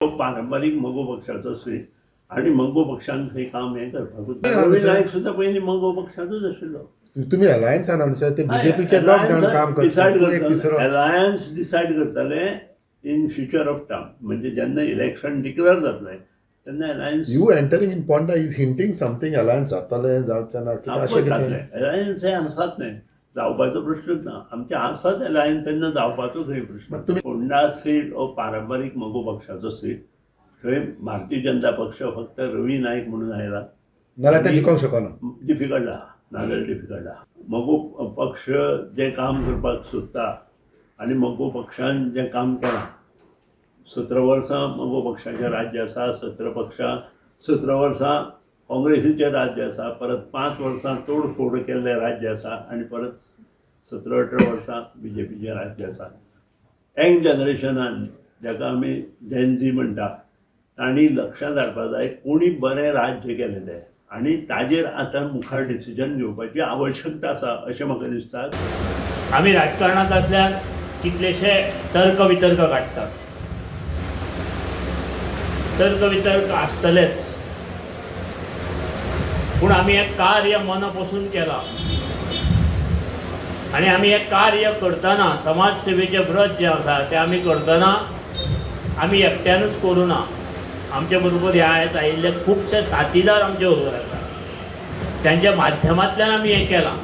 तो पारंपरीक मंगो पक्षाचो सीट आणि मंगो पक्षान थंय काम हें करपाक रवी नायक सुद्दां पयलीं मंगो पक्षाचोच आशिल्लो. तुम्ही अलायन्सान आसा ते बीजेपीचे दोग जाण काम डिसायड करतात एक तिसरो अलायन्स डिसायड करताले इन फ्युचर ऑफ टर्म, म्हणजे जेन्ना इलेक्शन डिक्लेअर जातलें तेन्ना alliance you entering in Ponda is hinting something alliance जातलें जावचें ना कितें अशें कितें अलायन्स हे आसात न्ही, जावपाचो प्रश्नच ना. आमचे आसात अलायन्स तेन्ना जावपाचो खंय प्रश्न. फोंडा सीट हो पारंपरीक मंगो पक्षाचो सीट. थंय भारतीय जनता पक्ष फक्त रवी नायक म्हणून आयला. नाल्यार ते जिखोंक शकना. डिफिकल्ट आहा, नाजाल्यार डिफिकल्ट आहा. मंगो पक्ष जें काम करपाक सोदता आनी मंगो पक्षान जें काम केलां, 17 वर्सां मंगो पक्षाचें राज्य आसा, 17 वर्सां काँग्रेसीचें राज्य आसा, परत 5 वर्सां तोडफोड केल्लें राज्य आसा आनी परत 17-18 वर्सां बीजेपीचें राज्य आसा. यंग जनरेशनान जाका आमी जेनझी म्हणटा तांणी लक्षांत हाडपाक जाय कोणी बरें राज्य केलें तें आनी ताजेर आतां मुखार डिसिजन घेवपाची आवश्यकता आसा अशें म्हाका दिसता. आमी राजकारणांत आसल्यार कितलेशे तर्क वितर्क काडटात. तर्क वितर्क आसतलेच, पूण आमी हें कार्य मनपसून केलां आनी आमी हें कार्य करतना समाज सेवेचें व्रत जें आसा तें आमी करतना आमी एकट्यानूच करूं ना. आमचे बरोबर ह्या आयज आयिल्ले खुबशे साथीदार आमचे बरोबर आसात, त्यांच्या माध्यमांतल्यान आमी हें केलां.